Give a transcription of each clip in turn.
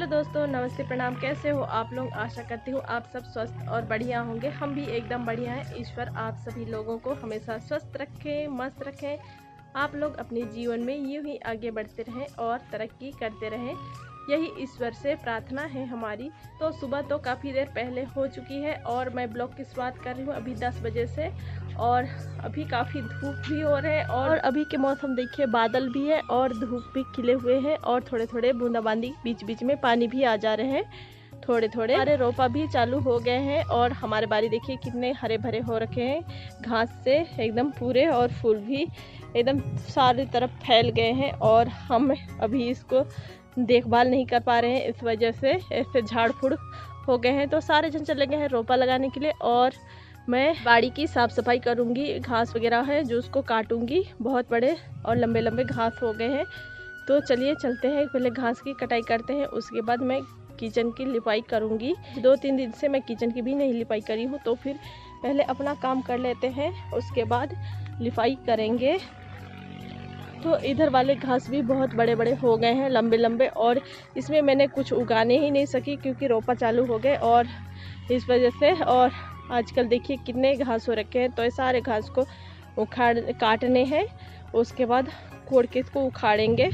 दोस्तों, नमस्ते, प्रणाम। कैसे हो आप लोग? आशा करती हूँ आप सब स्वस्थ और बढ़िया होंगे। हम भी एकदम बढ़िया हैं। ईश्वर आप सभी लोगों को हमेशा स्वस्थ रखें, मस्त रखें। आप लोग अपने जीवन में यूं ही आगे बढ़ते रहें और तरक्की करते रहें, यही ईश्वर से प्रार्थना है हमारी। तो सुबह तो काफ़ी देर पहले हो चुकी है और मैं ब्लॉग की शुरुआत कर रही हूँ अभी 10 बजे से। और अभी काफ़ी धूप भी हो रहे हैं और अभी के मौसम देखिए, बादल भी है और धूप भी खिले हुए हैं और थोड़े थोड़े बूंदाबांदी बीच बीच में पानी भी आ जा रहे हैं। थोड़े थोड़े हमारे रोपा भी चालू हो गए हैं और हमारे बारी देखिए कितने हरे भरे हो रखे हैं घास से एकदम पूरे, और फूल भी एकदम सारी तरफ फैल गए हैं और हम अभी इसको देखभाल नहीं कर पा रहे हैं। इस वजह से ऐसे झाड़ फूड़ हो गए हैं। तो सारे जन चले गए हैं रोपा लगाने के लिए और मैं बाड़ी की साफ़ सफाई करूंगी। घास वगैरह है जो उसको काटूंगी, बहुत बड़े और लंबे लंबे घास हो गए हैं। तो चलिए चलते हैं, पहले घास की कटाई करते हैं, उसके बाद मैं किचन की लिपाई करूंगी। 2-3 दिन से मैं किचन की भी नहीं लिपाई करी हूँ, तो फिर पहले अपना काम कर लेते हैं, उसके बाद लिपाई करेंगे। तो इधर वाले घास भी बहुत बड़े बड़े हो गए हैं, लंबे लंबे, और इसमें मैंने कुछ उगाने ही नहीं सकी क्योंकि रोपा चालू हो गए और इस वजह से। और आजकल देखिए कितने घास हो रखे हैं, तो ये सारे घास को काटने हैं, उसके बाद कोड़ के इसको उखाड़ेंगे।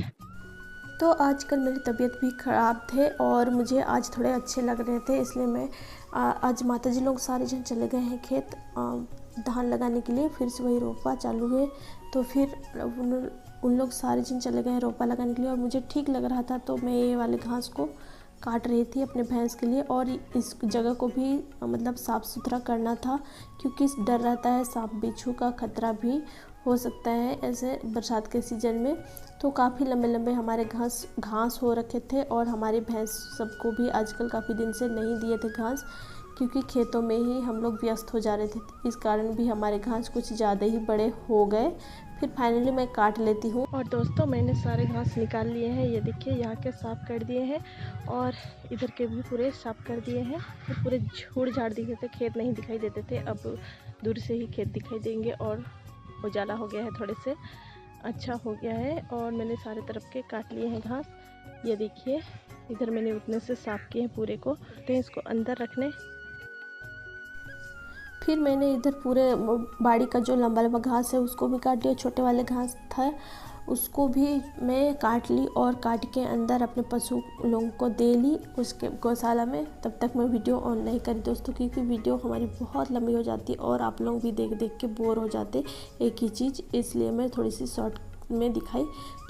तो आजकल मेरी तबीयत भी ख़राब थे और मुझे आज थोड़े अच्छे लग रहे थे, इसलिए मैं आज माताजी लोग सारे जन चले गए हैं खेत धान लगाने के लिए। फिर से वही रोपा चालू है, तो फिर उन लोग सारे जन चले गए हैं रोपा लगाने के लिए और मुझे ठीक लग रहा था, तो मैं ये वाले घास को काट रही थी अपने भैंस के लिए। और इस जगह को भी मतलब साफ़ सुथरा करना था क्योंकि डर रहता है सांप बिच्छू का खतरा भी हो सकता है ऐसे बरसात के सीज़न में। तो काफ़ी लंबे लंबे हमारे घास हो रखे थे और हमारे भैंस सबको भी आजकल काफ़ी दिन से नहीं दिए थे घास, क्योंकि खेतों में ही हम लोग व्यस्त हो जा रहे थे। इस कारण भी हमारे घास कुछ ज़्यादा ही बड़े हो गए। फिर फाइनली मैं काट लेती हूँ। और दोस्तों, मैंने सारे घास निकाल लिए हैं, ये देखिए यहाँ के साफ़ कर दिए हैं और इधर के भी पूरे साफ़ कर दिए हैं। तो पूरे झूड़ झाड़ दिए थे, खेत नहीं दिखाई देते थे, अब दूर से ही खेत दिखाई देंगे और उजाला हो गया है, थोड़े से अच्छा हो गया है। और मैंने सारे तरफ के काट लिए हैं घास, ये देखिए इधर मैंने उतने से साफ़ किए हैं पूरे को। तो इसको अंदर रखने। फिर मैंने इधर पूरे बाड़ी का जो लंबा लंबा घास है उसको भी काट लिया, छोटे वाले घास था उसको भी मैं काट ली और काट के अंदर अपने पशु लोगों को दे ली उसके गौशाला में। तब तक मैं वीडियो ऑन नहीं करी दोस्तों, क्योंकि वीडियो हमारी बहुत लंबी हो जाती और आप लोग भी देख देख के बोर हो जाते एक ही चीज़, इसलिए मैं थोड़ी सी शॉर्ट में दिखाई,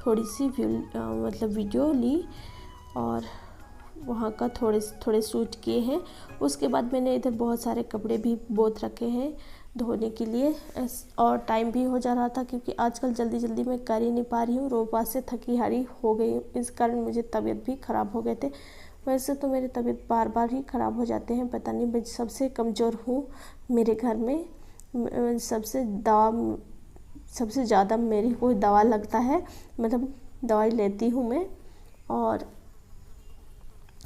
थोड़ी सी मतलब वीडियो ली और वहाँ का थोड़े शूट किए हैं। उसके बाद मैंने इधर बहुत सारे कपड़े भी बोत रखे हैं धोने के लिए, और टाइम भी हो जा रहा था क्योंकि आजकल जल्दी जल्दी मैं कर ही नहीं पा रही हूँ, रोपा से थकी हारी हो गई हूँ, इस कारण मुझे तबीयत भी ख़राब हो गए थे। वैसे तो मेरी तबीयत बार बार ही ख़राब हो जाते हैं, पता नहीं, मैं सबसे कमज़ोर हूँ मेरे घर में। सबसे ज़्यादा मेरी कोई दवा लगता है, मतलब दवाई लेती हूँ मैं, और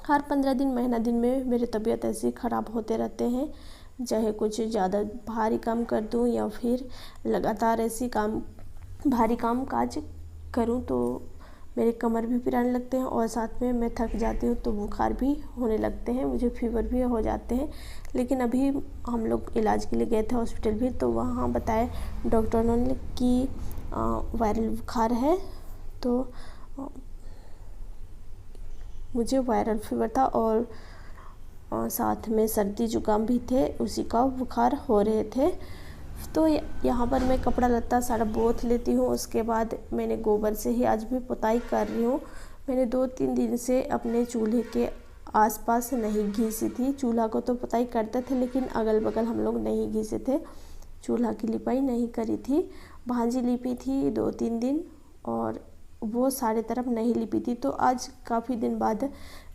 हर 15 दिन महीना दिन में मेरी तबीयत ऐसे ख़राब होते रहते हैं। चाहे कुछ ज़्यादा भारी काम कर दूं या फिर लगातार ऐसी भारी काम काज करूं तो मेरे कमर भी पिराने लगते हैं और साथ में मैं थक जाती हूं, तो बुखार भी होने लगते हैं, मुझे फीवर भी हो जाते हैं। लेकिन अभी हम लोग इलाज के लिए गए थे हॉस्पिटल भी, तो वहाँ बताए डॉक्टरों ने कि वायरल बुखार है। तो मुझे वायरल फीवर था और साथ में सर्दी जुकाम भी थे, उसी का बुखार हो रहे थे। तो यहाँ पर मैं कपड़ा लत्ता सारा बोथ लेती हूँ। उसके बाद मैंने गोबर से ही आज भी पुताई कर रही हूँ। मैंने 2-3 दिन से अपने चूल्हे के आसपास नहीं घीसी थी। चूल्हा को तो पुताई करते थे लेकिन अगल बगल हम लोग नहीं घीसे थे, चूल्हा की लिपाई नहीं करी थी। भांजी लिपी थी 2-3 दिन और वो सारे तरफ नहीं लिपी थी, तो आज काफ़ी दिन बाद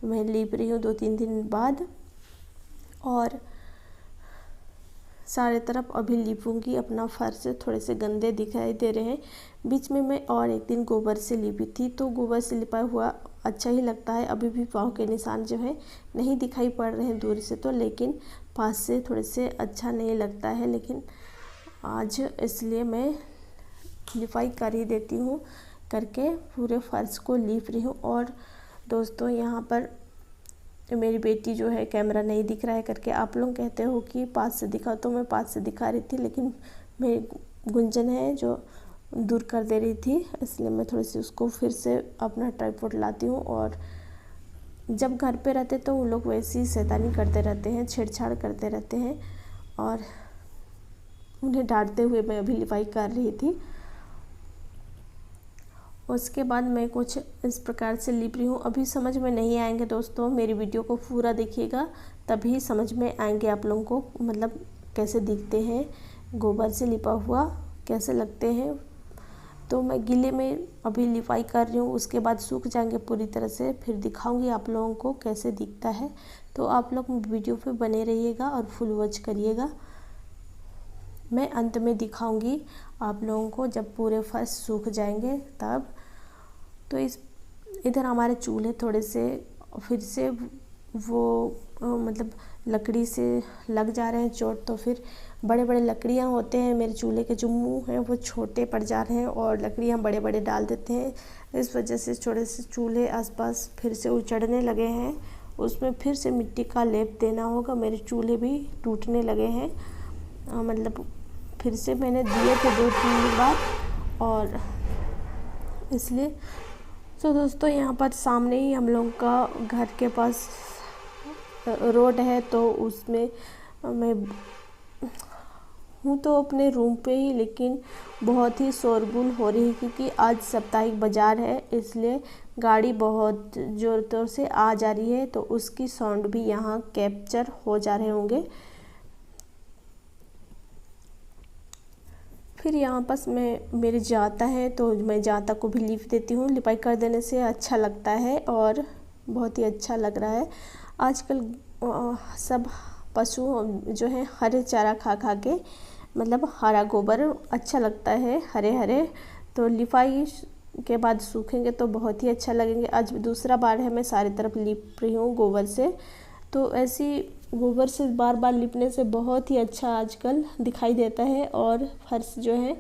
मैं लिप रही हूँ, 2-3 दिन बाद, और सारे तरफ अभी लिपूंगी। अपना फर्श थोड़े से गंदे दिखाई दे रहे हैं। बीच में मैं और एक दिन गोबर से लिपी थी, तो गोबर से लिपा हुआ अच्छा ही लगता है। अभी भी पाँव के निशान जो है नहीं दिखाई पड़ रहे हैं दूर से तो, लेकिन पास से थोड़े से अच्छा नहीं लगता है। लेकिन आज इसलिए मैं लिपाई कर ही देती हूँ, करके पूरे फर्श को लीप रही हूँ। और दोस्तों, यहाँ पर मेरी बेटी जो है कैमरा नहीं दिख रहा है करके आप लोग कहते हो कि पास से दिखा, तो मैं पास से दिखा रही थी, लेकिन मेरी गुंजन है जो दूर कर दे रही थी, इसलिए मैं थोड़ी सी उसको फिर से अपना ट्राइपॉड लाती हूँ। और जब घर पे रहते तो वो लोग वैसे ही शैतानी करते रहते हैं, छेड़छाड़ करते रहते हैं, और उन्हें डांटते हुए मैं अभी लिपाई कर रही थी। उसके बाद मैं कुछ इस प्रकार से लिप रही हूँ। अभी समझ में नहीं आएंगे दोस्तों, मेरी वीडियो को पूरा देखिएगा तभी समझ में आएंगे आप लोगों को, मतलब कैसे दिखते हैं, गोबर से लिपा हुआ कैसे लगते हैं। तो मैं गीले में अभी लिपाई कर रही हूँ, उसके बाद सूख जाएंगे पूरी तरह से, फिर दिखाऊंगी आप लोगों को कैसे दिखता है। तो आप लोग वीडियो पे बने रहिएगा और फुल वॉच करिएगा। मैं अंत में दिखाऊंगी आप लोगों को जब पूरे फर्श सूख जाएंगे तब। तो इधर हमारे चूल्हे थोड़े से फिर से वो मतलब लकड़ी से लग जा रहे हैं चोट, तो फिर बड़े बड़े लकड़ियाँ होते हैं, मेरे चूल्हे के जो मुंह हैं वो छोटे पड़ जा रहे हैं और लकड़ियाँ बड़े बड़े डाल देते हैं। इस वजह से छोटे से चूल्हे आसपास फिर से उचड़ने लगे हैं, उसमें फिर से मिट्टी का लेप देना होगा। मेरे चूल्हे भी टूटने लगे हैं, मतलब फिर से मैंने दिए थे 2-3 बार, और इसलिए तो दोस्तों यहाँ पर सामने ही हम लोग का घर के पास रोड है, तो उसमें मैं हूँ तो अपने रूम पे ही, लेकिन बहुत ही शोरगुल हो रही है क्योंकि आज साप्ताहिक बाज़ार है, इसलिए गाड़ी बहुत ज़ोर से आ जा रही है, तो उसकी साउंड भी यहाँ कैप्चर हो जा रहे होंगे। फिर यहाँ पास मेरे जाता है, तो मैं जाता को भी लिप देती हूँ। लिपाई कर देने से अच्छा लगता है और बहुत ही अच्छा लग रहा है। आजकल सब पशु जो है हरे चारा खा खा के, मतलब हरा गोबर अच्छा लगता है, हरे हरे, तो लिपाई के बाद सूखेंगे तो बहुत ही अच्छा लगेंगे। आज दूसरा बार है मैं सारी तरफ लिप रही हूँ गोबर से, तो ऐसी गोबर से बार बार लिपने से बहुत ही अच्छा आजकल दिखाई देता है, और फर्श जो है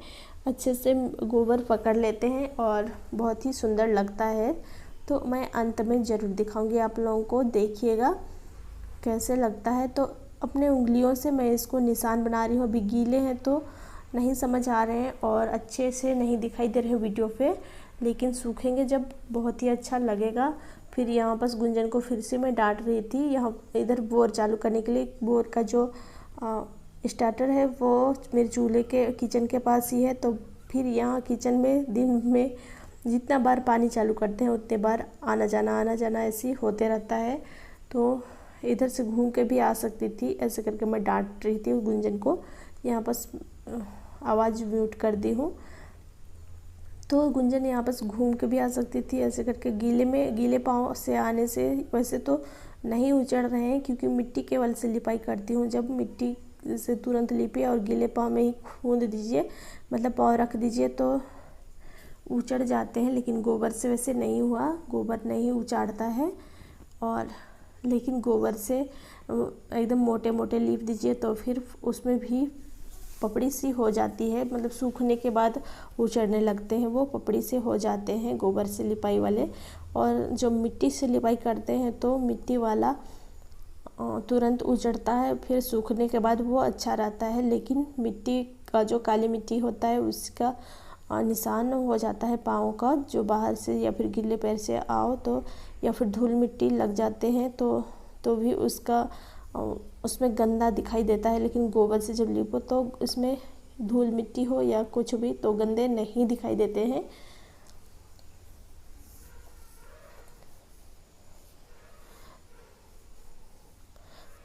अच्छे से गोबर पकड़ लेते हैं और बहुत ही सुंदर लगता है। तो मैं अंत में ज़रूर दिखाऊंगी आप लोगों को, देखिएगा कैसे लगता है। तो अपने उंगलियों से मैं इसको निशान बना रही हूँ। अभी गीले हैं तो नहीं समझ आ रहे हैं और अच्छे से नहीं दिखाई दे रहे हैं वीडियो पे, लेकिन सूखेंगे जब बहुत ही अच्छा लगेगा। फिर यहाँ पास गुंजन को फिर से मैं डांट रही थी, यहाँ इधर बोर चालू करने के लिए। बोर का जो स्टार्टर है वो मेरे चूल्हे के किचन के पास ही है, तो फिर यहाँ किचन में दिन में जितना बार पानी चालू करते हैं उतने बार आना जाना ऐसे ही होते रहता है। तो इधर से घूम के भी आ सकती थी, ऐसे करके मैं डांट रही थी गुंजन को। यहाँ पास आवाज़ म्यूट कर दी हूँ, तो गुंजन यहाँ पास घूम के भी आ सकती थी, ऐसे करके। गीले पाँव से आने से वैसे तो नहीं उचड़ रहे हैं क्योंकि मिट्टी केवल से लिपाई करती हूँ। जब मिट्टी से तुरंत लिपिए और गीले पाँव में ही खूंद दीजिए, मतलब पाँव रख दीजिए तो उचड़ जाते हैं, लेकिन गोबर से वैसे नहीं हुआ, गोबर नहीं उचाड़ता है। और लेकिन गोबर से एकदम मोटे मोटे लीप दीजिए तो फिर उसमें भी पपड़ी सी हो जाती है, मतलब सूखने के बाद उचड़ने लगते हैं, वो पपड़ी से हो जाते हैं गोबर से लिपाई वाले। और जो मिट्टी से लिपाई करते हैं तो मिट्टी वाला तुरंत उजड़ता है, फिर सूखने के बाद वो अच्छा रहता है। लेकिन मिट्टी का जो काली मिट्टी होता है उसका निशान हो जाता है पाँव का, जो बाहर से या फिर गीले पैर से आओ तो, या फिर धूल मिट्टी लग जाते हैं तो भी उसमें गंदा दिखाई देता है। लेकिन गोबर से जब लिपो तो इसमें धूल मिट्टी हो या कुछ भी तो गंदे नहीं दिखाई देते हैं।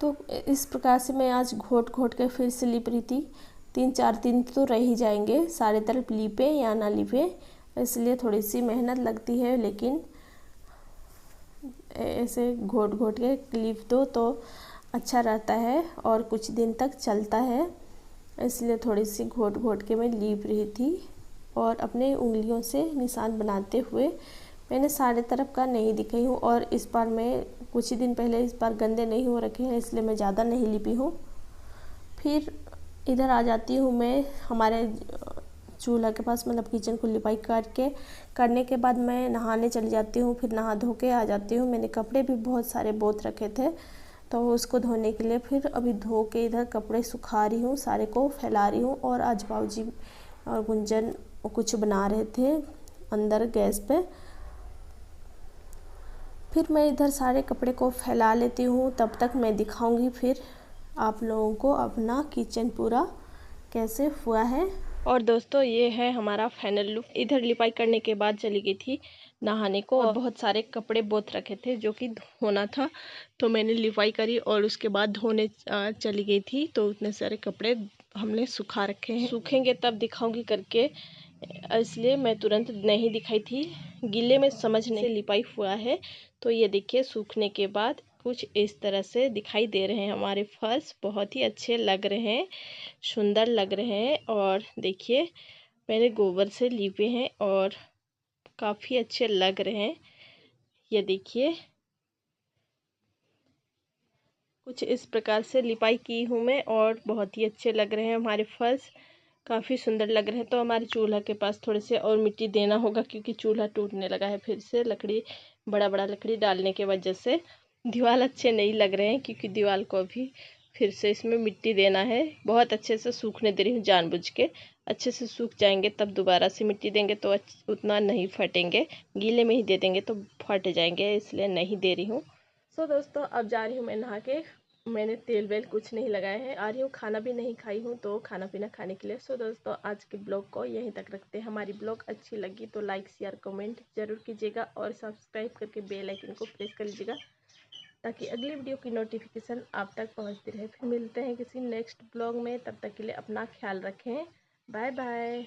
तो इस प्रकार से मैं आज घोट घोट के फिर से लिप रही थी। 3-4 दिन तो रह ही जाएंगे, सारे तरफ लिपे या ना लिपे, इसलिए थोड़ी सी मेहनत लगती है, लेकिन ऐसे घोट घोट के लिप दो तो अच्छा रहता है और कुछ दिन तक चलता है, इसलिए थोड़ी सी घोट घोट के मैं लिप रही थी। और अपने उंगलियों से निशान बनाते हुए मैंने सारे तरफ का नहीं दिखाई हूँ, और इस बार मैं कुछ ही दिन पहले इस बार गंदे नहीं हो रखे हैं, इसलिए मैं ज़्यादा नहीं लिपी हूँ। फिर इधर आ जाती हूँ मैं हमारे चूल्हा के पास, मतलब किचन को लिपाई करने के बाद मैं नहाने चली जाती हूँ। फिर नहा धो के आ जाती हूँ। मैंने कपड़े भी बहुत सारे बहुत रखे थे तो उसको धोने के लिए फिर अभी धो के इधर कपड़े सुखा रही हूँ, सारे को फैला रही हूँ। और आज बाबूजी और गुंजन कुछ बना रहे थे अंदर गैस पे। फिर मैं इधर सारे कपड़े को फैला लेती हूँ। तब तक मैं दिखाऊंगी फिर आप लोगों को अपना किचन पूरा कैसे हुआ है। और दोस्तों ये है हमारा फाइनल लुक। इधर लिपाई करने के बाद चली गई थी नहाने को और बहुत सारे कपड़े बहुत रखे थे जो कि धोना था, तो मैंने लिपाई करी और उसके बाद धोने चली गई थी। तो उतने सारे कपड़े हमने सुखा रखे हैं, सूखेंगे तब दिखाऊंगी करके, इसलिए मैं तुरंत नहीं दिखाई थी। गीले में समझ नहीं लिपाई हुआ है। तो ये देखिए सूखने के बाद कुछ इस तरह से दिखाई दे रहे हैं हमारे फर्श। बहुत ही अच्छे लग रहे हैं, सुंदर लग रहे हैं। और देखिए मैंने गोबर से लीपे हैं और काफ़ी अच्छे लग रहे हैं। ये देखिए कुछ इस प्रकार से लिपाई की हूँ मैं और बहुत ही अच्छे लग रहे हैं हमारे फर्श, काफ़ी सुंदर लग रहे हैं। तो हमारे चूल्हा के पास थोड़े से और मिट्टी देना होगा क्योंकि चूल्हा टूटने लगा है फिर से। लकड़ी बड़ा बड़ा लकड़ी डालने के वजह से दीवार अच्छे नहीं लग रहे हैं, क्योंकि दीवार को भी फिर से इसमें मिट्टी देना है। बहुत अच्छे से सूखने दे रही हूँ जानबूझ के, अच्छे से सूख जाएंगे तब दोबारा से मिट्टी देंगे तो उतना नहीं फटेंगे। गीले में ही दे देंगे तो फट जाएंगे, इसलिए नहीं दे रही हूँ। सो दोस्तों अब जा रही हूँ मैं नहा के। मैंने तेल वेल कुछ नहीं लगाया है। आ रही हूँ, खाना भी नहीं खाई हूँ तो खाना पीना खाने के लिए। सो दोस्तों आज के ब्लॉग को यहीं तक रखते हैं। हमारी ब्लॉग अच्छी लगी तो लाइक शेयर कमेंट जरूर कीजिएगा और सब्सक्राइब करके बेल आइकन को प्रेस कर लीजिएगा ताकि अगली वीडियो की नोटिफिकेशन आप तक पहुँचती रहे। फिर मिलते हैं किसी नेक्स्ट ब्लॉग में, तब तक के लिए अपना ख्याल रखें। Bye bye.